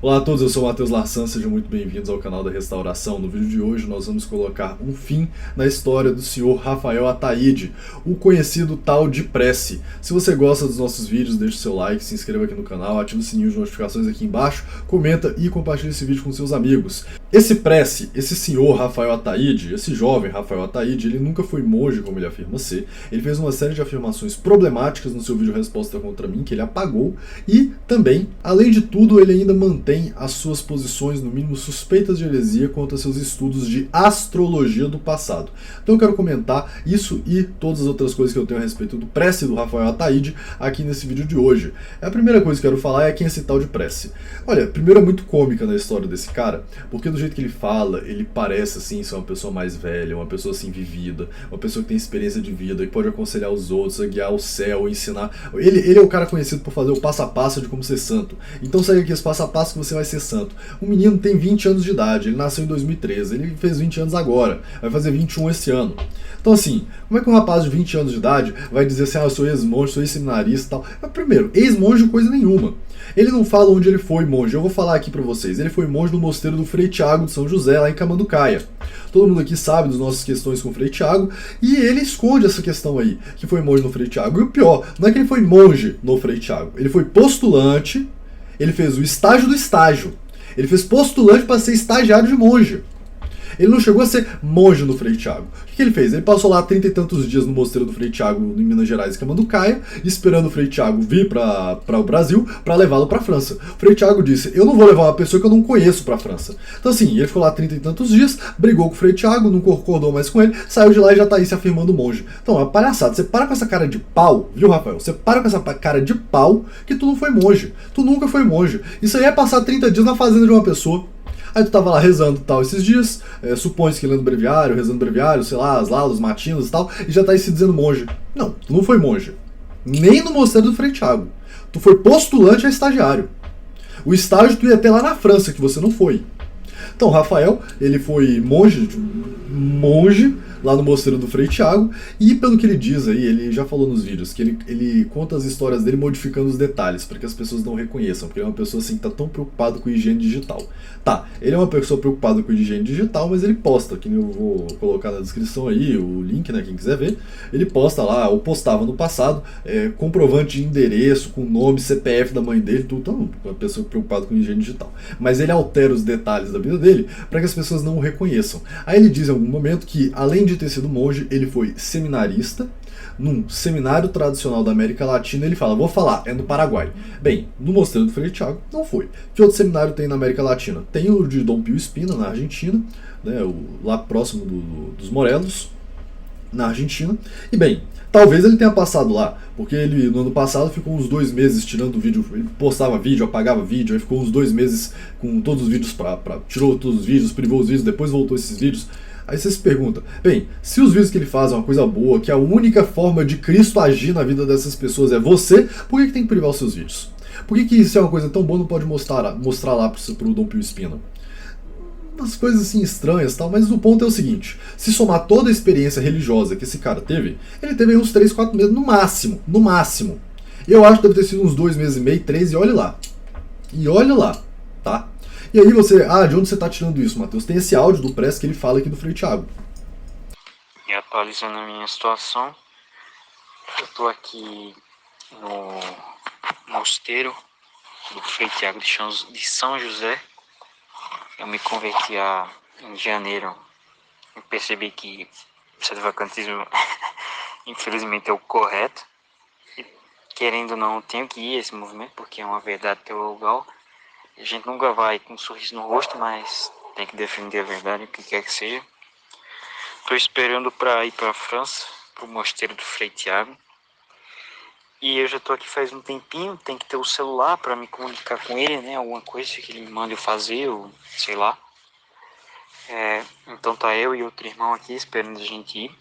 Olá a todos, eu sou o Matheus Larsan, sejam muito bem-vindos ao canal da Restauração. No vídeo de hoje nós vamos colocar um fim na história do senhor Rafael Ataíde, o conhecido tal de Prece. Se você gosta dos nossos vídeos, deixe seu like, se inscreva aqui no canal, ative o sininho de notificações aqui embaixo, comenta e compartilhe esse vídeo com seus amigos. Esse Prece, esse senhor Rafael Ataíde, esse jovem Rafael Ataíde, ele nunca foi monge como ele afirma ser. Ele fez uma série de afirmações problemáticas no seu vídeo Resposta contra mim, que ele apagou, e também, além de tudo, ele ainda mantém as suas posições, no mínimo suspeitas de heresia, quanto a seus estudos de astrologia do passado. Então eu quero comentar isso e todas as outras coisas que eu tenho a respeito do Prece do Rafael Ataíde aqui nesse vídeo de hoje. A primeira coisa que eu quero falar é quem é esse tal de Prece. Olha, primeiro é muito cômica na história desse cara, porque do jeito que ele fala, ele parece assim ser uma pessoa mais velha, uma pessoa assim vivida, uma pessoa que tem experiência de vida, que pode aconselhar os outros, a guiar o céu, ensinar. Ele é o cara conhecido por fazer o passo a passo de como ser santo. Então segue aqui esse passo a passo que você vai ser santo. O menino tem 20 anos de idade, ele nasceu em 2013, ele fez 20 anos agora, vai fazer 21 esse ano. Então assim, como é que um rapaz de 20 anos de idade vai dizer assim, eu sou ex-monge, sou ex-seminarista e tal? Mas, primeiro, ex-monge coisa nenhuma. Ele não fala onde ele foi monge, eu vou falar aqui pra vocês. Ele foi monge no mosteiro do Frei Tiago de São José, lá em Camanducaia. Todo mundo aqui sabe das nossas questões com o Frei Tiago, e ele esconde essa questão aí, que foi monge no Frei Tiago. E o pior, não é que ele foi monge no Frei Tiago, ele foi postulante. Ele fez o estágio do estágio. Ele fez postulante para ser estagiário de monge. Ele não chegou a ser monge no Frei Tiago. O que ele fez? Ele passou lá 30 e tantos dias no mosteiro do Frei Tiago, em Minas Gerais, Camanducaia, esperando o Frei Tiago vir para o Brasil para levá-lo para a França. O Frei Tiago disse, eu não vou levar uma pessoa que eu não conheço para a França. Então assim, ele ficou lá 30 e tantos dias, brigou com o Frei Tiago, não concordou mais com ele, saiu de lá e já tá aí se afirmando monge. Então, é uma palhaçada. Você para com essa cara de pau, viu, Rafael? Você para com essa cara de pau que tu não foi monge. Tu nunca foi monge. Isso aí é passar 30 dias na fazenda de uma pessoa. Aí tu tava lá rezando tal esses dias, supõe-se que lendo breviário, rezando breviário, sei lá, as laudas matinas e tal, e já tá aí se dizendo monge. Não, tu não foi monge. Nem no mosteiro do Frei Tiago. Tu foi postulante a estagiário. O estágio tu ia ter lá na França, que você não foi. Então, Rafael, ele foi monge lá no mosteiro do Frei Tiago, e pelo que ele diz aí, ele já falou nos vídeos, que ele conta as histórias dele modificando os detalhes, para que as pessoas não reconheçam, porque ele é uma pessoa assim que tá tão preocupado com higiene digital. Tá, ele é uma pessoa preocupada com higiene digital, mas ele posta, que eu vou colocar na descrição aí, o link, né, quem quiser ver, ele posta lá, ou postava no passado, comprovante de endereço, com nome, CPF da mãe dele, tudo, então, uma pessoa preocupada com higiene digital. Mas ele altera os detalhes da vida dele para que as pessoas não o reconheçam. Aí ele diz em algum momento que, além de ter sido monge, ele foi seminarista num seminário tradicional da América Latina. Ele fala, vou falar, é no Paraguai. Bem, no mosteiro do Frei Tiago não foi. Que outro seminário tem na América Latina? Tem o de Dom Pio Espina, na Argentina, né, lá próximo dos Morelos, na Argentina. E bem, talvez ele tenha passado lá, porque ele no ano passado ficou uns 2 meses tirando vídeo, ele postava vídeo, apagava vídeo, aí ficou uns 2 meses com todos os vídeos tirou todos os vídeos, privou os vídeos, depois voltou esses vídeos. Aí você se pergunta, bem, se os vídeos que ele faz é uma coisa boa, que a única forma de Cristo agir na vida dessas pessoas é você, por que tem que privar os seus vídeos? Por que isso é uma coisa tão boa não pode mostrar lá pro Dom Pio Espina? Umas coisas assim estranhas e tal, mas o ponto é o seguinte, se somar toda a experiência religiosa que esse cara teve, ele teve aí uns 3, 4 meses no máximo, no máximo. Eu acho que deve ter sido uns 2 meses e meio, 3, e olhe lá. E olha lá, tá? E aí você, de onde você tá tirando isso, Matheus? Tem esse áudio do Prece que ele fala aqui do Frei Tiago. E atualizando a minha situação, eu tô aqui no mosteiro do Frei Tiago de São José. Eu me converti em janeiro e percebi que o sedvacantismo infelizmente é o correto. E, querendo ou não, eu tenho que ir a esse movimento porque é uma verdade teologal. A gente nunca vai com um sorriso no rosto, mas tem que defender a verdade, o que quer que seja. Estou esperando para ir para a França, para o mosteiro do Frei Tiago. E eu já estou aqui faz um tempinho, tem que ter o celular para me comunicar com ele, né? Alguma coisa que ele me manda eu fazer, ou sei lá. Então tá eu e outro irmão aqui esperando a gente ir.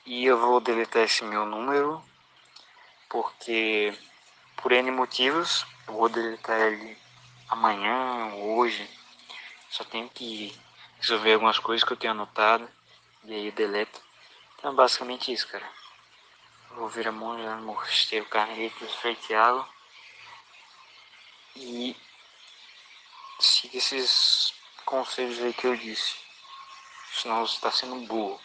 E eu vou deletar esse meu número, porque por N motivos, eu vou deletar ele amanhã ou hoje. Só tenho que resolver algumas coisas que eu tenho anotado, e aí eu deleto. Então é basicamente isso, cara. Eu vou virar monge lá no mosteiro Carmelita do Frei Tiago. E siga esses conselhos aí que eu disse. Senão você tá sendo burro.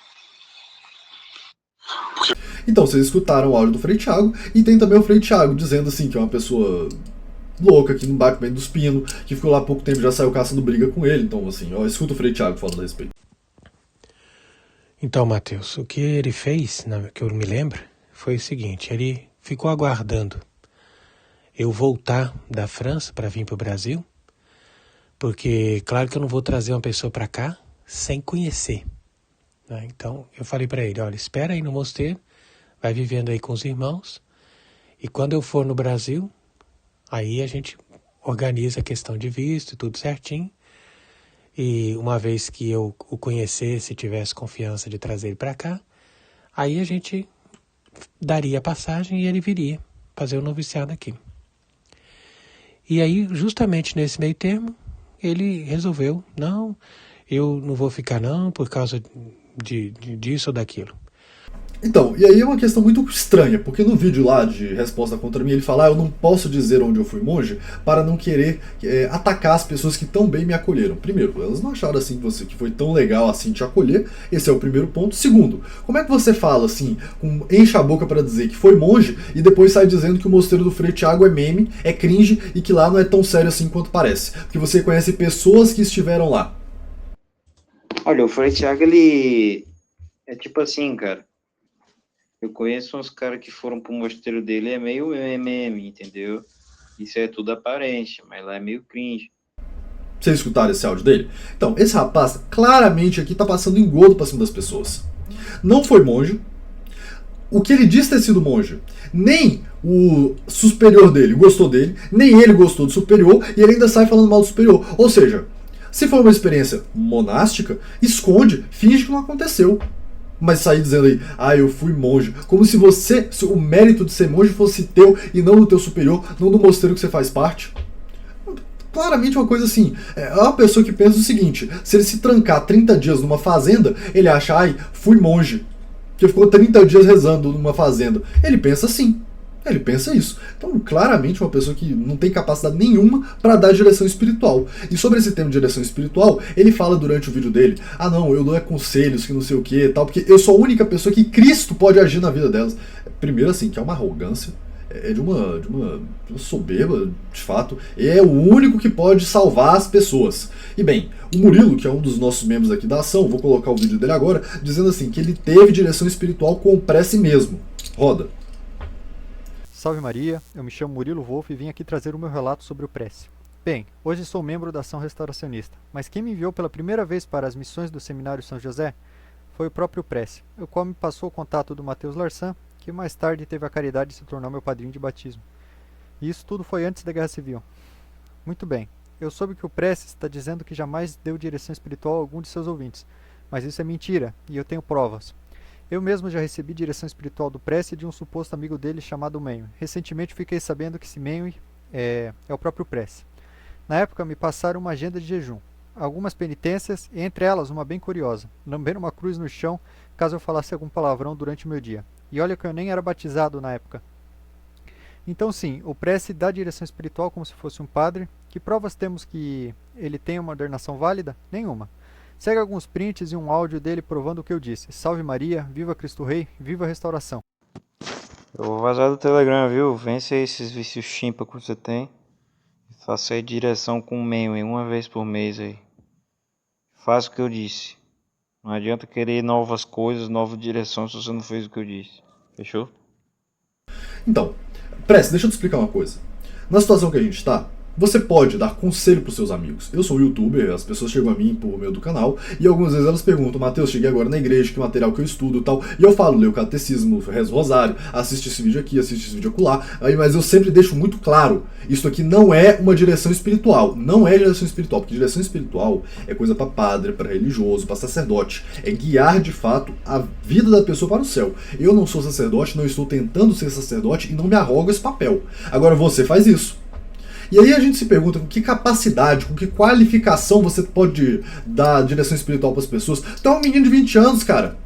Então, vocês escutaram o áudio do Frei Thiago, e tem também o Frei Thiago dizendo assim que é uma pessoa louca, que não bate bem dos pinos, que ficou lá há pouco tempo e já saiu caçando briga com ele. Então, assim, ó, escuta o Frei Thiago falando a respeito. Então, Matheus, o que ele fez, que eu me lembro, foi o seguinte: ele ficou aguardando eu voltar da França para vir para o Brasil, porque, claro que eu não vou trazer uma pessoa para cá sem conhecer, né? Então, eu falei para ele: olha, espera aí no mosteiro, vai vivendo aí com os irmãos, e quando eu for no Brasil, aí a gente organiza a questão de visto, tudo certinho. E uma vez que eu o conhecesse, tivesse confiança de trazer ele para cá, aí a gente daria a passagem e ele viria fazer o noviciado aqui. E aí, justamente nesse meio termo, ele resolveu: não, eu não vou ficar não, por causa disso ou daquilo. Então, e aí é uma questão muito estranha, porque no vídeo lá de resposta contra mim ele fala: eu não posso dizer onde eu fui monge para não querer atacar as pessoas que tão bem me acolheram. Primeiro, elas não acharam assim que foi tão legal assim te acolher, esse é o primeiro ponto. Segundo, como é que você fala assim, enche a boca para dizer que foi monge e depois sai dizendo que o mosteiro do Frei Thiago é meme, é cringe e que lá não é tão sério assim quanto parece? Porque você conhece pessoas que estiveram lá. Olha, o Frei Thiago, ele é tipo assim, cara. Eu conheço uns caras que foram pro mosteiro dele, é meio meme, entendeu? Isso é tudo aparente, mas lá é meio cringe. Vocês escutaram esse áudio dele? Então, esse rapaz claramente aqui tá passando engodo pra cima das pessoas. Não foi monge. O que ele diz ter sido monge, nem o superior dele gostou dele, nem ele gostou do superior, e ele ainda sai falando mal do superior. Ou seja, se for uma experiência monástica, esconde, finge que não aconteceu. Mas sair dizendo aí, eu fui monge, como se o mérito de ser monge fosse teu e não do teu superior, não do mosteiro que você faz parte. Claramente uma coisa assim, é uma pessoa que pensa o seguinte: se ele se trancar 30 dias numa fazenda, ele acha, fui monge, que ficou 30 dias rezando numa fazenda. Ele pensa assim. Ele pensa isso. Então, claramente, uma pessoa que não tem capacidade nenhuma para dar direção espiritual. E sobre esse tema de direção espiritual, ele fala durante o vídeo dele: não, eu dou conselhos, que não sei o que tal, porque eu sou a única pessoa que Cristo pode agir na vida delas. Primeiro, assim, que é uma arrogância, é de uma soberba, de fato. É o único que pode salvar as pessoas. E bem, o Murilo, que é um dos nossos membros aqui da ação, vou colocar o vídeo dele agora, dizendo assim, que ele teve direção espiritual com prece mesmo. Roda. Salve Maria, eu me chamo Murilo Wolff e vim aqui trazer o meu relato sobre o Prece. Bem, hoje sou membro da Ação Restauracionista, mas quem me enviou pela primeira vez para as missões do Seminário São José foi o próprio Prece, o qual me passou o contato do Matheus Larsan, que mais tarde teve a caridade de se tornar meu padrinho de batismo. E isso tudo foi antes da Guerra Civil. Muito bem, eu soube que o Prece está dizendo que jamais deu direção espiritual a algum de seus ouvintes, mas isso é mentira, e eu tenho provas. Eu mesmo já recebi direção espiritual do Prece de um suposto amigo dele chamado Menwe. Recentemente fiquei sabendo que esse Menwe é o próprio Prece. Na época me passaram uma agenda de jejum, algumas penitências e entre elas uma bem curiosa, lamber uma cruz no chão caso eu falasse algum palavrão durante o meu dia. E olha que eu nem era batizado na época. Então sim, o Prece dá direção espiritual como se fosse um padre. Que provas temos que ele tem uma ordenação válida? Nenhuma. Segue alguns prints e um áudio dele provando o que eu disse. Salve Maria, viva Cristo Rei, viva a restauração. Eu vou vazar do Telegram, viu? Vence aí esses vícios chimpa que você tem. Faça aí direção com o Menwe uma vez por mês aí. Faça o que eu disse. Não adianta querer novas coisas, nova direção se você não fez o que eu disse. Fechou? Então, Prece, deixa eu te explicar uma coisa. Na situação que a gente está, você pode dar conselho para os seus amigos. Eu sou um youtuber, as pessoas chegam a mim por meio do canal e algumas vezes elas perguntam: Matheus, cheguei agora na igreja, que material que eu estudo e tal. E eu falo: leio o catecismo, rezo o rosário, assiste esse vídeo aqui, assiste esse vídeo acolá. Mas eu sempre deixo muito claro: isso aqui não é uma direção espiritual. Não é direção espiritual, porque direção espiritual é coisa para padre, para religioso, para sacerdote. É guiar de fato a vida da pessoa para o céu. Eu não sou sacerdote, não estou tentando ser sacerdote e não me arrogo esse papel. Agora você faz isso. E aí a gente se pergunta com que capacidade, com que qualificação você pode dar direção espiritual para as pessoas. Tu é um menino de 20 anos, cara.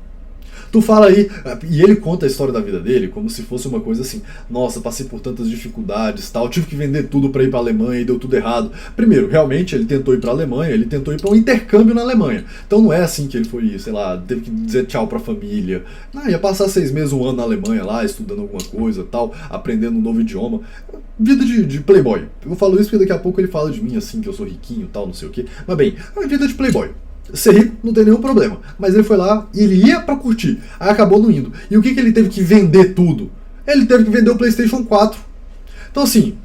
Tu fala aí, e ele conta a história da vida dele como se fosse uma coisa assim, nossa, passei por tantas dificuldades, tal, tive que vender tudo pra ir pra Alemanha e deu tudo errado. Primeiro, realmente ele tentou ir pra Alemanha, ele tentou ir pra um intercâmbio na Alemanha. Então não é assim que ele foi, sei lá, teve que dizer tchau pra família. Não, ia passar 6 meses, 1 ano na Alemanha lá, estudando alguma coisa, tal, aprendendo um novo idioma. Vida de playboy. Eu falo isso porque daqui a pouco ele fala de mim assim, que eu sou riquinho, tal, não sei o quê. Mas bem, é vida de playboy. Ser rico não tem nenhum problema. Mas ele foi lá e ele ia pra curtir. Aí acabou não indo. E o que ele teve que vender tudo? Ele teve que vender o PlayStation 4. Então assim,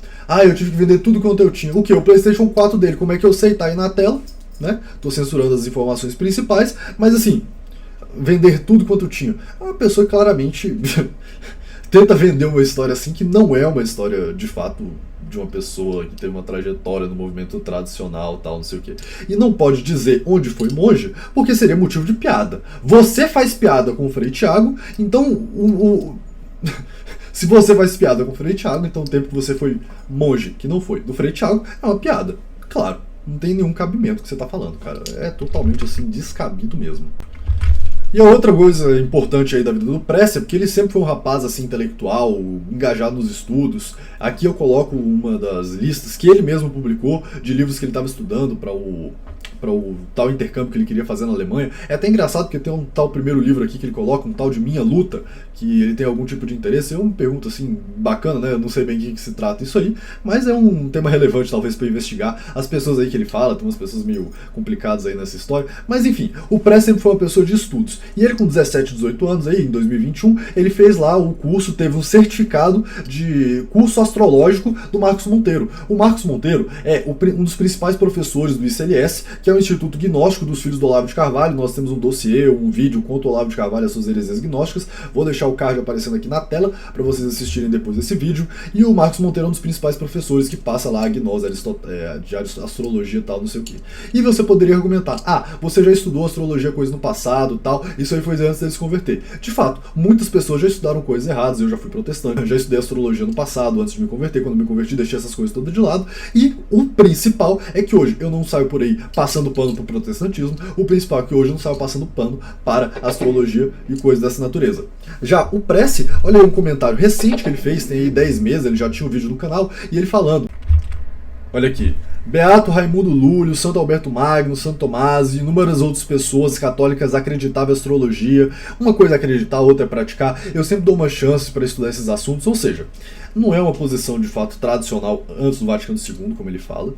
eu tive que vender tudo quanto eu tinha. O que? O PlayStation 4 dele. Como é que eu sei? Tá aí na tela, né? Tô censurando as informações principais. Mas assim, vender tudo quanto eu tinha. É uma pessoa que claramente tenta vender uma história assim que não é uma história de fato de uma pessoa que teve uma trajetória no movimento tradicional, tal, não sei o quê. E não pode dizer onde foi monge, porque seria motivo de piada. Você faz piada com o Frei Thiago, então se você faz piada com o Frei Thiago, então o tempo que você foi monge, que não foi do Frei Thiago, é uma piada. Claro, não tem nenhum cabimento que você tá falando, cara. É totalmente assim, descabido mesmo. E a outra coisa importante aí da vida do Pressi é porque ele sempre foi um rapaz assim intelectual, engajado nos estudos. Aqui eu coloco uma das listas que ele mesmo publicou de livros que ele estava estudando para o tal intercâmbio que ele queria fazer na Alemanha. É até engraçado porque tem um tal primeiro livro aqui que ele coloca, um tal de Minha Luta, que ele tem algum tipo de interesse. Eu me pergunto assim, bacana, né? Eu não sei bem de que se trata isso aí, mas é um tema relevante talvez para investigar. As pessoas aí que ele fala, tem umas pessoas meio complicadas aí nessa história, mas enfim, o Pressi sempre foi uma pessoa de estudos. E ele com 17, 18 anos aí, em 2021, ele fez lá o curso, teve um certificado de curso astrológico do Marcos Monteiro. O Marcos Monteiro é um dos principais professores do ICLS, que é o Instituto Gnóstico dos Filhos do Olavo de Carvalho. Nós temos um dossiê, um vídeo contra o Olavo de Carvalho e as suas heresias gnósticas. Vou deixar o card aparecendo aqui na tela para vocês assistirem depois desse vídeo. E o Marcos Monteiro é um dos principais professores que passa lá a gnose, de astrologia e tal, não sei o que. E você poderia argumentar, você já estudou astrologia coisa no passado tal, isso aí foi antes dele se converter. De fato, muitas pessoas já estudaram coisas erradas, eu já fui protestante, eu já estudei astrologia no passado, antes de me converter. Quando me converti, deixei essas coisas todas de lado. E o principal é que hoje eu não saio por aí passando pano para o protestantismo. O principal é que hoje eu não saio passando pano para astrologia e coisas dessa natureza. Já o Pressi, olha aí um comentário recente que ele fez, tem aí 10 meses, ele já tinha um vídeo no canal, e ele falando, olha aqui, Beato Raimundo Lúlio, Santo Alberto Magno, Santo Tomás e inúmeras outras pessoas católicas acreditavam em astrologia. Uma coisa é acreditar, outra é praticar. Eu sempre dou uma chance para estudar esses assuntos, ou seja, não é uma posição de fato tradicional antes do Vaticano II, como ele fala,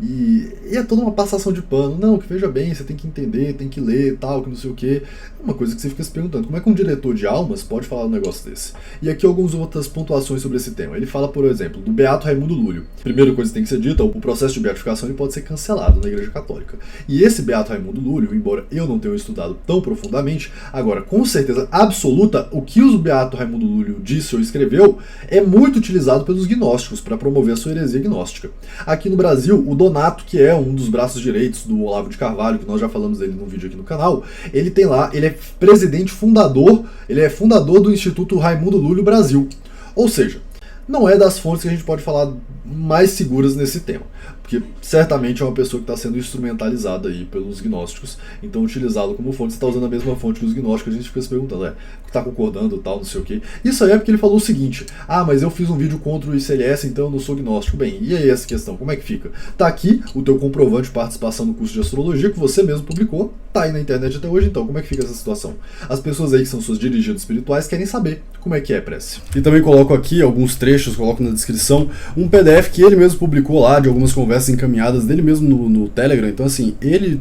e é toda uma passação de pano. Não, que veja bem, você tem que entender, tem que ler, tal, que não sei o quê. É uma coisa que você fica se perguntando, como é que um diretor de almas pode falar um negócio desse? E aqui algumas outras pontuações sobre esse tema. Ele fala, por exemplo, do Beato Raimundo Lúlio. Primeira coisa que tem que ser dita, o processo de beatificação ele pode ser cancelado na Igreja Católica. E esse Beato Raimundo Lúlio, embora eu não tenha estudado tão profundamente, agora, com certeza absoluta, o que o Beato Raimundo Lúlio disse ou escreveu é muito utilizado pelos gnósticos para promover a sua heresia gnóstica. Aqui no Brasil, o Donato, que é um dos braços direitos do Olavo de Carvalho, que nós já falamos dele num vídeo aqui no canal, ele tem lá, ele é presidente fundador, ele é fundador do Instituto Raimundo Lúlio Brasil. Ou seja, não é das fontes que a gente pode falar mais seguras nesse tema, porque certamente é uma pessoa que está sendo instrumentalizada aí pelos gnósticos, então utilizá-lo como fonte, você está usando a mesma fonte que os gnósticos, a gente fica se perguntando, está concordando, tal, não sei o quê. Isso aí é porque ele falou o seguinte, mas eu fiz um vídeo contra o ICLS, então eu não sou gnóstico. Bem, e aí essa questão, como é que fica? Tá aqui o teu comprovante de participação no curso de astrologia, que você mesmo publicou, tá aí na internet até hoje, então como é que fica essa situação? As pessoas aí que são suas dirigentes espirituais querem saber como é que é, Pressi. E também coloco aqui alguns trechos, coloco na descrição, um PDF que ele mesmo publicou lá, de algumas conversas encaminhadas dele mesmo no Telegram. Então assim, ele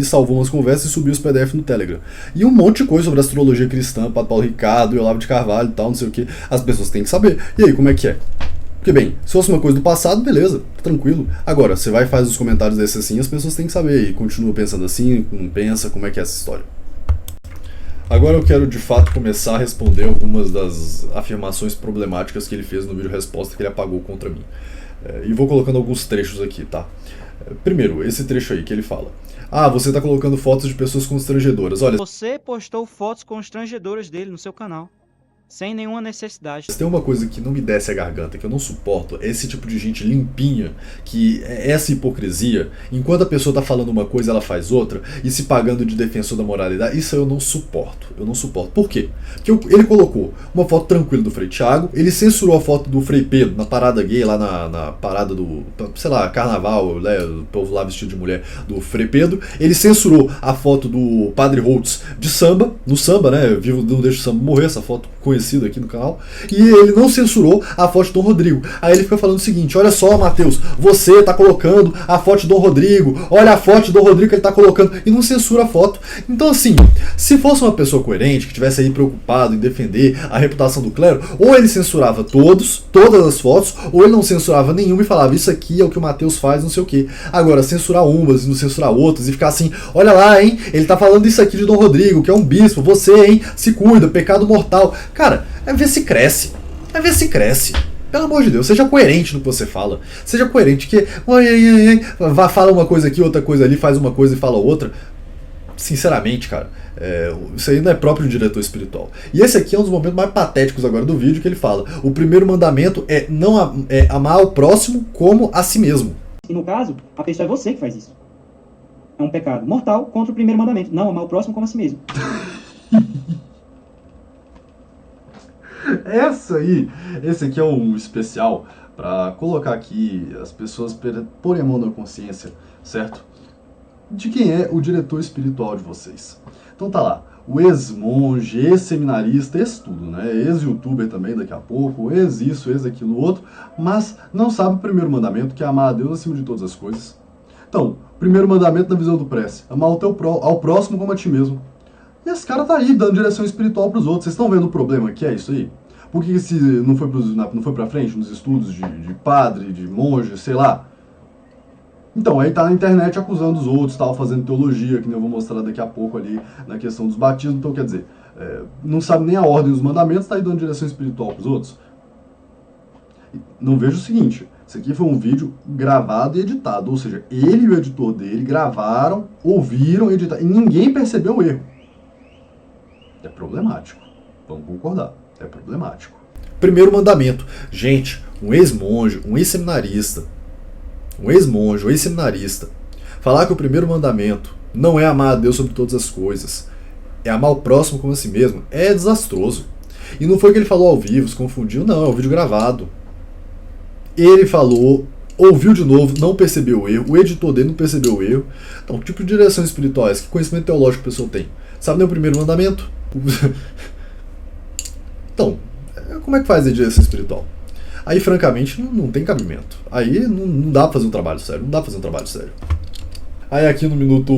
salvou umas conversas e subiu os PDF no Telegram. E um monte de coisa sobre astrologia cristã, Padre Paulo Ricardo e Olavo de Carvalho e tal, não sei o que. As pessoas têm que saber. E aí, como é que é? Porque bem, se fosse uma coisa do passado, beleza, tranquilo. Agora, você vai e faz os comentários desses assim, as pessoas têm que saber. E continua pensando assim, não pensa, como é que é essa história. Agora eu quero de fato começar a responder algumas das afirmações problemáticas que ele fez no vídeo resposta que ele apagou contra mim. E vou colocando alguns trechos aqui, tá? Primeiro, esse trecho aí que ele fala. Você tá colocando fotos de pessoas constrangedoras. Olha, você postou fotos constrangedoras dele no seu canal. sem nenhuma necessidade. Se tem uma coisa que não me desce a garganta, que eu não suporto, é esse tipo de gente limpinha, que é essa hipocrisia, enquanto a pessoa tá falando uma coisa, ela faz outra, e se pagando de defensor da moralidade, isso eu não suporto. Eu não suporto. Por quê? Porque ele colocou uma foto tranquila do Frei Thiago, ele censurou a foto do Frei Pedro na parada gay, lá na parada do, sei lá, carnaval, né, o povo lá vestido de mulher, do Frei Pedro, ele censurou a foto do Padre Holtz de samba, no samba, né, Vivo Não Deixa o Samba Morrer, essa foto conhecido aqui no canal, e ele não censurou a foto de Dom Rodrigo. Aí ele fica falando o seguinte: olha só, Matheus, você tá colocando a foto de Dom Rodrigo, olha a foto de Dom Rodrigo que ele tá colocando, e não censura a foto. Então assim, se fosse uma pessoa coerente, que tivesse aí preocupado em defender a reputação do clero, ou ele censurava todas as fotos, ou ele não censurava nenhuma e falava, isso aqui é o que o Matheus faz, não sei o que. Agora, censurar umas e não censurar outras, e ficar assim, olha lá, hein, ele tá falando isso aqui de Dom Rodrigo, que é um bispo, você, hein, se cuida, pecado mortal. Cara, é ver se cresce. É ver se cresce. Pelo amor de Deus, seja coerente no que você fala. Seja coerente, que fala uma coisa aqui, outra coisa ali, faz uma coisa e fala outra. Sinceramente, cara, isso aí não é próprio de um diretor espiritual. E esse aqui é um dos momentos mais patéticos agora do vídeo, que ele fala: o primeiro mandamento é amar ao próximo como a si mesmo. E no caso, a pessoa é você que faz isso. É um pecado mortal contra o primeiro mandamento. Não amar o próximo como a si mesmo. Esse aqui é um especial para colocar aqui as pessoas porem a mão na consciência, certo? De quem é o diretor espiritual de vocês. Então tá lá, o ex-monge, ex-seminarista, ex-tudo, né? Ex-youtuber também daqui a pouco, ex-isso, ex-aquilo outro, mas não sabe o primeiro mandamento, que é amar a Deus acima de todas as coisas. Então, primeiro mandamento na visão do Prece: amar ao próximo como a ti mesmo. E esse cara tá aí dando direção espiritual pros outros. Vocês estão vendo o problema que é isso aí? Por que esse não foi pra frente nos estudos de padre, de monge, sei lá? Então, aí tá na internet acusando os outros, tal, fazendo teologia, que nem eu vou mostrar daqui a pouco ali na questão dos batismos. Então, quer dizer, não sabe nem a ordem dos mandamentos, tá aí dando direção espiritual pros outros. Não vejo o seguinte: isso aqui foi um vídeo gravado e editado, ou seja, ele e o editor dele gravaram, ouviram, editaram, e ninguém percebeu o erro. É problemático, vamos concordar, é problemático. Primeiro mandamento: gente, um ex-monge, um ex-seminarista, falar que o primeiro mandamento não é amar a Deus sobre todas as coisas, é amar o próximo como a si mesmo, é desastroso. E não foi que ele falou ao vivo, se confundiu, não, é um vídeo gravado. Ele falou, ouviu de novo, não percebeu o erro, o editor dele não percebeu o erro. Então, que tipo de direção espiritual é essa? Que conhecimento teológico a pessoa tem? Sabe nem o primeiro mandamento? Então, como é que faz a direção espiritual? Aí, francamente, não tem cabimento. Aí não dá pra fazer um trabalho sério. Aí aqui no minuto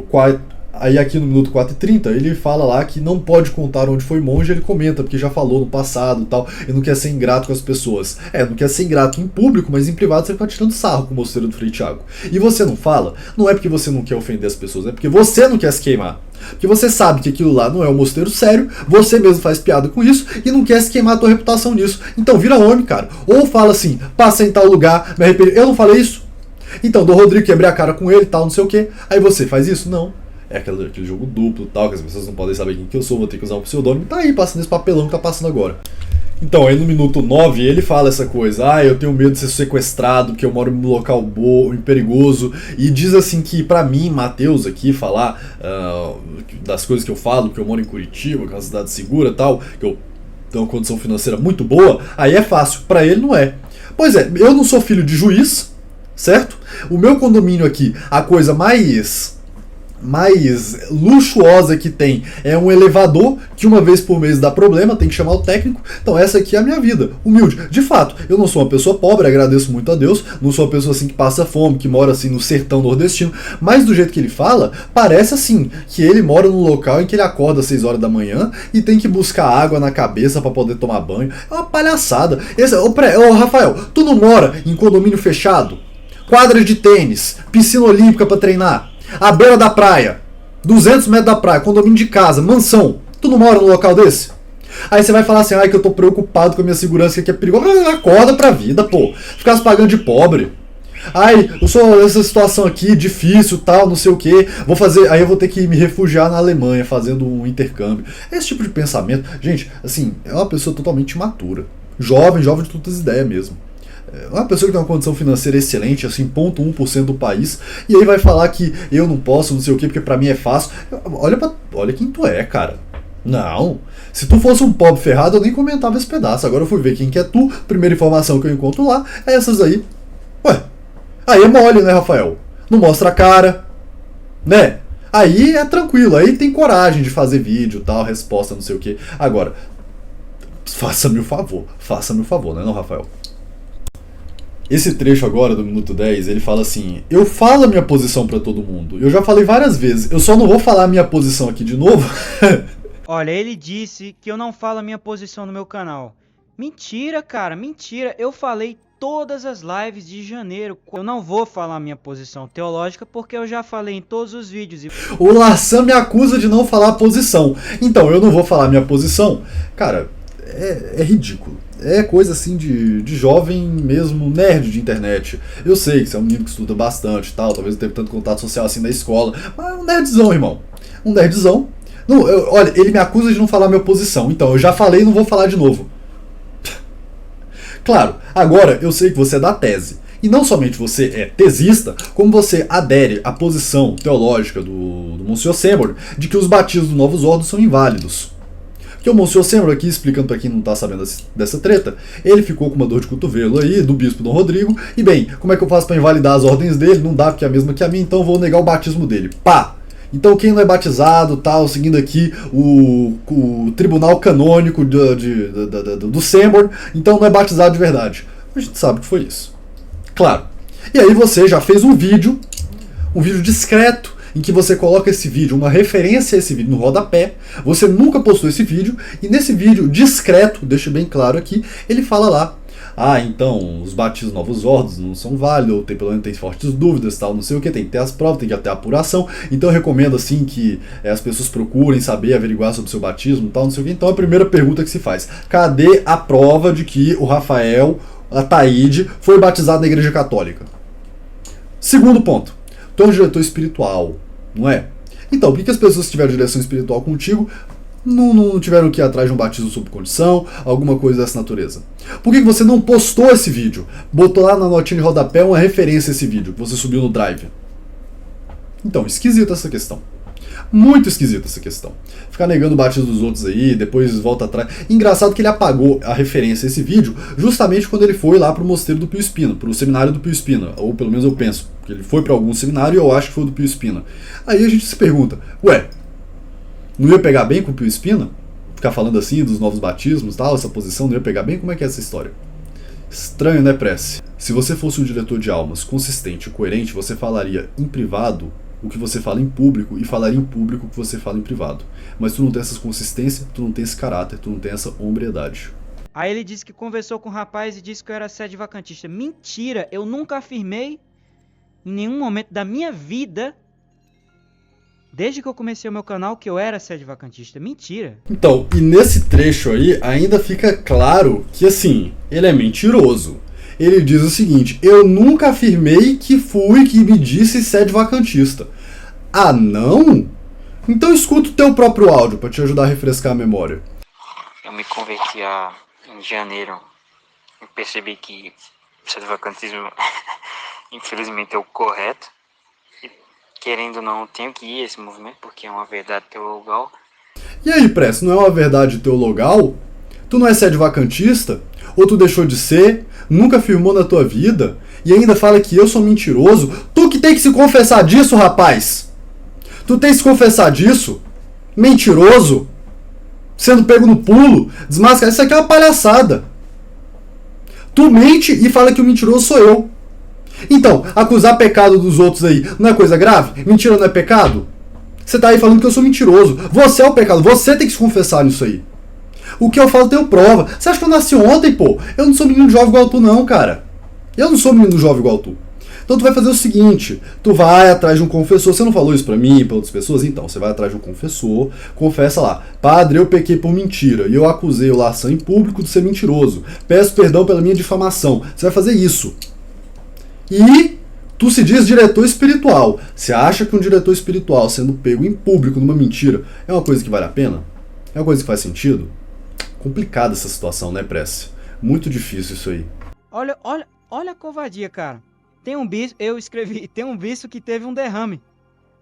4:30, ele fala lá que não pode contar onde foi monge. Ele comenta, porque já falou no passado e tal, e não quer ser ingrato com as pessoas. Não quer ser ingrato em público, mas em privado você fica tirando sarro com o mosteiro do Frei Thiago. E você não fala, não é porque você não quer ofender as pessoas, é porque você não quer se queimar. Porque você sabe que aquilo lá não é um mosteiro sério, você mesmo faz piada com isso e não quer se queimar a tua reputação nisso. Então vira homem, cara. Ou fala assim, passei em tal lugar, me arrependi. Eu não falei isso? Então, Dom Rodrigo, quebrei a cara com ele, tal, não sei o que. Aí você faz isso? Não. É aquele jogo duplo, tal, que as pessoas não podem saber quem que eu sou, vou ter que usar um pseudônimo. Tá aí, passando esse papelão que tá passando agora. Então, aí no minuto 9, ele fala essa coisa: eu tenho medo de ser sequestrado, porque eu moro num local perigoso. E diz assim que, pra mim, Matheus aqui, falar das coisas que eu falo, que eu moro em Curitiba, que é uma cidade segura e tal, que eu tenho uma condição financeira muito boa, aí é fácil. Pra ele não é. Pois é, eu não sou filho de juiz, certo? O meu condomínio aqui, a coisa mais luxuosa que tem é um elevador, que uma vez por mês dá problema, tem que chamar o técnico. Então essa aqui é a minha vida, humilde. De fato, eu não sou uma pessoa pobre, agradeço muito a Deus, não sou uma pessoa assim que passa fome, que mora assim no sertão nordestino, mas do jeito que ele fala, parece assim, que ele mora num local em que ele acorda às 6 horas da manhã e tem que buscar água na cabeça para poder tomar banho. É uma palhaçada. Ô Rafael, tu não mora em condomínio fechado? Quadra de tênis, piscina olímpica para treinar, à beira da praia, 200 metros da praia, condomínio de casa, mansão. Tu não mora num local desse? Aí você vai falar assim: que eu tô preocupado com a minha segurança, que é perigoso. Acorda pra vida, pô. Ficar se pagando de pobre. Ai, eu sou nessa situação aqui, difícil, tal, não sei o que. Vou fazer. Aí eu vou ter que me refugiar na Alemanha fazendo um intercâmbio. Esse tipo de pensamento, gente, assim, é uma pessoa totalmente imatura. Jovem de todas as ideias mesmo. É uma pessoa que tem uma condição financeira excelente, assim, 0,1% do país, e aí vai falar que eu não posso, não sei o que, porque pra mim é fácil. Olha quem tu é, cara. Não. Se tu fosse um pobre ferrado, eu nem comentava esse pedaço. Agora eu fui ver quem que é tu. Primeira informação que eu encontro lá é essas aí. Ué, aí é mole, né, Rafael? Não mostra a cara, né? Aí é tranquilo, aí tem coragem de fazer vídeo, tal, resposta, não sei o que. Agora, faça-me o favor, né, não, Rafael? Esse trecho agora, do minuto 10, ele fala assim: eu falo a minha posição pra todo mundo. Eu já falei várias vezes, eu só não vou falar a minha posição aqui de novo. Olha, ele disse que eu não falo a minha posição no meu canal. Mentira, cara, mentira. Eu falei todas as lives de janeiro. Eu não vou falar a minha posição teológica porque eu já falei em todos os vídeos. O Lassan me acusa de não falar a posição. Então, eu não vou falar a minha posição. Cara, é ridículo. É coisa assim de jovem mesmo, nerd de internet. Eu sei que você é um menino que estuda bastante e tal, talvez não tenha tanto contato social assim na escola, mas é um nerdzão, irmão. Um nerdzão. Não, olha, ele me acusa de não falar a minha posição, então eu já falei e não vou falar de novo. Claro, agora eu sei que você é da tese. E não somente você é tesista, como você adere à posição teológica do Monsieur Seymour de que os batismos dos novos ordos são inválidos. Que o Monsieur Seymour aqui, explicando para quem não tá sabendo dessa treta, ele ficou com uma dor de cotovelo aí, do bispo Dom Rodrigo, e bem, como é que eu faço para invalidar as ordens dele? Não dá porque é a mesma que a mim, então eu vou negar o batismo dele. Pá! Então quem não é batizado, tal, seguindo aqui o tribunal canônico do Seymour, então não é batizado de verdade. A gente sabe que foi isso. Claro. E aí você já fez um vídeo discreto, em que você coloca esse vídeo, uma referência a esse vídeo no rodapé. Você nunca postou esse vídeo, e nesse vídeo discreto, deixa bem claro aqui, ele fala lá: ah, então, os batismos novos ordos não são válidos, ou pelo menos tem fortes dúvidas, tal, não sei o que, tem que ter as provas, tem que ter a apuração, então eu recomendo, assim, que as pessoas procurem saber, averiguar sobre o seu batismo, tal, não sei o que. Então a primeira pergunta que se faz: cadê a prova de que o Rafael Ataíde foi batizado na Igreja Católica? Segundo ponto: tu é um diretor espiritual, não é? Então, por que as pessoas que tiveram direção espiritual contigo não tiveram que ir atrás de um batismo sob condição, alguma coisa dessa natureza? Por que você não postou esse vídeo? Botou lá na notinha de rodapé uma referência a esse vídeo que você subiu no Drive? Então, esquisita essa questão. Muito esquisita essa questão. Ficar negando o batismo dos outros aí, depois volta atrás. Engraçado que ele apagou a referência a esse vídeo justamente quando ele foi lá pro mosteiro do Pio Espina, pro seminário do Pio Espina, ou pelo menos eu penso que ele foi para algum seminário e eu acho que foi do Pio Espina. Aí a gente se pergunta: ué, não ia pegar bem com o Pio Espina? Ficar falando assim dos novos batismos e tal, essa posição não ia pegar bem? Como é que é essa história? Estranho, né, Prece? Se você fosse um diretor de almas consistente e coerente, você falaria em privado o que você fala em público e falaria em público o que você fala em privado. Mas tu não tem essa consistência, tu não tem esse caráter, tu não tem essa hombridade. Aí ele disse que conversou com o rapaz e disse que eu era sede vacantista. Mentira, eu nunca afirmei em nenhum momento da minha vida, desde que eu comecei o meu canal, que eu era sede vacantista. Mentira. Então, e nesse trecho aí ainda fica claro que, assim, ele é mentiroso. Ele diz o seguinte: eu nunca afirmei que me disse sede vacantista. Ah, não? Então escuta o teu próprio áudio para te ajudar a refrescar a memória. Eu me converti em janeiro e percebi que sede vacantismo infelizmente é o correto. E, querendo ou não, eu tenho que ir a esse movimento porque é uma verdade teologal. E aí, Prece, não é uma verdade teologal? Tu não é sede vacantista? Ou tu deixou de ser? Nunca afirmou na tua vida? E ainda fala que eu sou mentiroso? Tu que tem que se confessar disso, rapaz! Tu tem que se confessar disso? Mentiroso? Sendo pego no pulo? Desmascarado? Isso aqui é uma palhaçada. Tu mente e fala que o mentiroso sou eu. Então, acusar pecado dos outros aí não é coisa grave? Mentira não é pecado? Você tá aí falando que eu sou mentiroso. Você é o pecado. Você tem que se confessar nisso aí. O que eu falo tenho prova. Você acha que eu nasci ontem, pô? Eu não sou menino jovem igual tu, não, cara. Eu não sou menino jovem igual tu. Então tu vai fazer o seguinte: tu vai atrás de um confessor. Você não falou isso pra mim e pra outras pessoas? Então, você vai atrás de um confessor, confessa lá: padre, eu pequei por mentira e eu acusei o Lassan em público de ser mentiroso. Peço perdão pela minha difamação. Você vai fazer isso. E Tu se diz diretor espiritual. Você acha que um diretor espiritual sendo pego em público numa mentira é uma coisa que vale a pena? É uma coisa que faz sentido? Complicada essa situação, né, Prece? Muito difícil isso aí. Olha a covardia, cara. Tem um bispo que teve um derrame.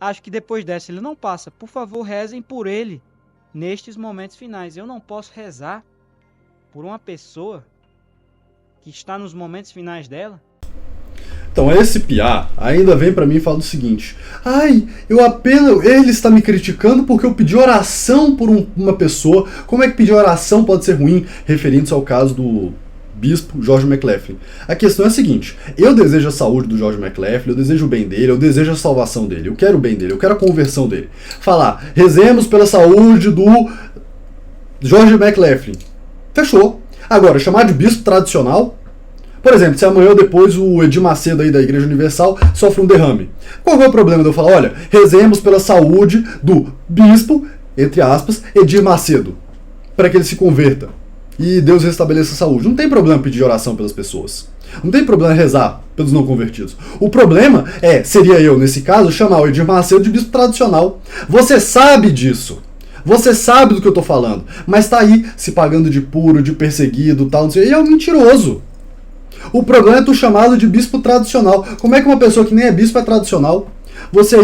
Acho que depois dessa ele não passa. Por favor, rezem por ele nestes momentos finais. Eu não posso rezar por uma pessoa que está nos momentos finais dela. Então esse piá ainda vem pra mim e fala o seguinte: ai, ele está me criticando porque eu pedi oração por uma pessoa. Como é que pedir oração pode ser ruim? Referindo-se ao caso do bispo George McLaughlin. A questão é a seguinte: eu desejo a saúde do George McLaughlin, eu desejo o bem dele, eu desejo a salvação dele, eu quero o bem dele, eu quero a conversão dele. Falar, rezemos pela saúde do George McLaughlin. Fechou. Agora, chamar de bispo tradicional... Por exemplo, se amanhã ou depois o Edir Macedo aí da Igreja Universal sofre um derrame. Qual é o problema de eu falar, olha, rezemos pela saúde do bispo, entre aspas, Edir Macedo, para que ele se converta e Deus restabeleça a saúde? Não tem problema pedir oração pelas pessoas. Não tem problema rezar pelos não convertidos. O problema seria eu, nesse caso, chamar o Edir Macedo de bispo tradicional. Você sabe disso. Você sabe do que eu tô falando. Mas tá aí se pagando de puro, de perseguido, tal, não sei. E é um mentiroso. O problema é tu chamá-lo de bispo tradicional. Como é que uma pessoa que nem é bispo é tradicional? Você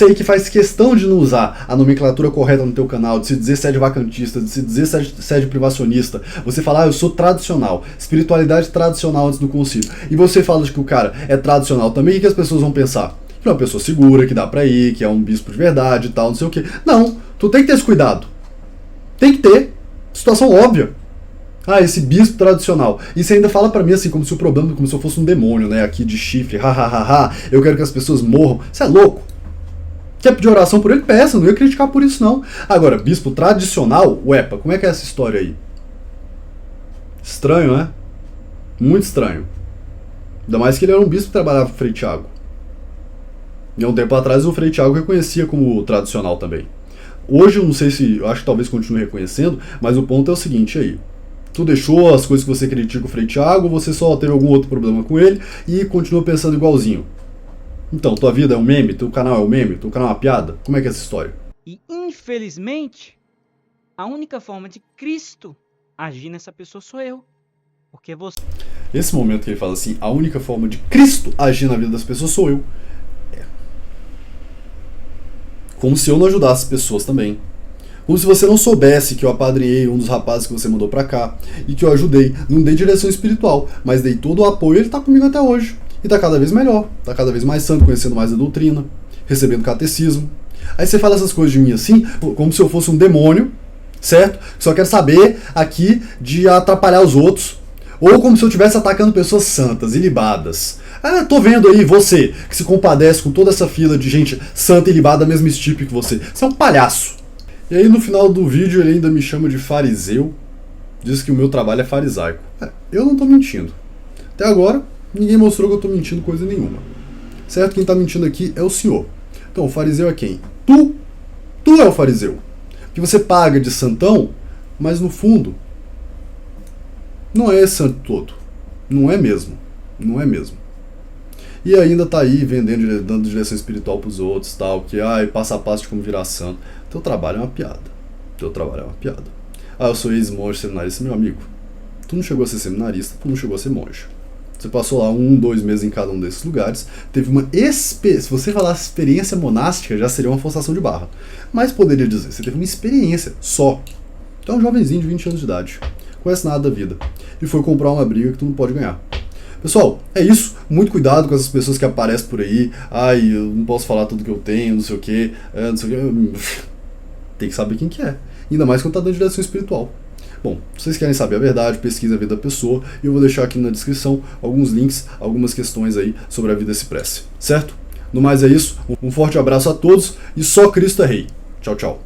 aí que faz questão de não usar a nomenclatura correta no teu canal, de se dizer sede vacantista, de se dizer sede privacionista, você fala, eu sou tradicional, espiritualidade tradicional antes do concílio, e você fala de que o cara é tradicional também, o que as pessoas vão pensar? Que é uma pessoa segura, que dá pra ir, que é um bispo de verdade e tal, não sei o que. Não, tu tem que ter esse cuidado. Tem que ter. Situação óbvia. Ah, esse bispo tradicional. E você ainda fala pra mim assim, como se o problema, como se eu fosse um demônio, né? Aqui de chifre, eu quero que as pessoas morram. Você é louco? Quer pedir oração por ele? Peça, não ia criticar por isso não. Agora, bispo tradicional, uepa, como é que é essa história aí? Estranho, né? Muito estranho. Ainda mais que ele era um bispo que trabalhava com o Frei Tiago. E há um tempo atrás o Frei Tiago reconhecia como tradicional também. Hoje eu não sei se, eu acho que talvez continue reconhecendo, mas o ponto é o seguinte aí. Tu deixou as coisas que você critica o Frei Tiago, ou você só teve algum outro problema com ele e continua pensando igualzinho? Então, tua vida é um meme? Teu canal é um meme? Teu canal é uma piada? Como é que é essa história? E, infelizmente, a única forma de Cristo agir nessa pessoa sou eu. Porque você... Esse momento que ele fala assim, a única forma de Cristo agir na vida das pessoas sou eu. Como se eu não ajudasse as pessoas também. Como se você não soubesse que eu apadrinhei um dos rapazes que você mandou pra cá e que eu ajudei. Não dei direção espiritual, mas dei todo o apoio e ele tá comigo até hoje. E tá cada vez melhor, tá cada vez mais santo, conhecendo mais a doutrina, recebendo catecismo. Aí você fala essas coisas de mim assim, como se eu fosse um demônio, certo? Que só quer saber aqui de atrapalhar os outros. Ou como se eu estivesse atacando pessoas santas, ilibadas. Ah, tô vendo aí você, que se compadece com toda essa fila de gente santa e ilibada da mesma estirpe que você. Você é um palhaço. E aí no final do vídeo ele ainda me chama de fariseu, diz que o meu trabalho é farisaico. Eu não tô mentindo. Até agora, ninguém mostrou que eu tô mentindo coisa nenhuma. Certo? Quem tá mentindo aqui é o senhor. Então, o fariseu é quem? Tu é o fariseu. Que você paga de santão, mas no fundo, não é esse santo todo. Não é mesmo. Não é mesmo. E ainda tá aí vendendo, dando direção espiritual pros outros, tal, que passo a passo de como virar santo. Teu trabalho é uma piada. Teu trabalho é uma piada. Ah, eu sou ex-monge seminarista, meu amigo. Tu não chegou a ser seminarista, tu não chegou a ser monge. Você passou lá 1-2 meses em cada um desses lugares, teve uma se você falar experiência monástica, já seria uma forçação de barra. Mas poderia dizer, você teve uma experiência só. Tu é um jovenzinho de 20 anos de idade, conhece nada da vida, e foi comprar uma briga que tu não pode ganhar. Pessoal, é isso. Muito cuidado com essas pessoas que aparecem por aí. Eu não posso falar tudo que eu tenho, não sei o que, não sei o que. Tem que saber quem que é. Ainda mais quando tá dando direção espiritual. Bom, se vocês querem saber a verdade, pesquisa a vida da pessoa, e eu vou deixar aqui na descrição alguns links, algumas questões aí sobre a vida desse prece, certo? No mais é isso, um forte abraço a todos e só Cristo é Rei. Tchau, tchau.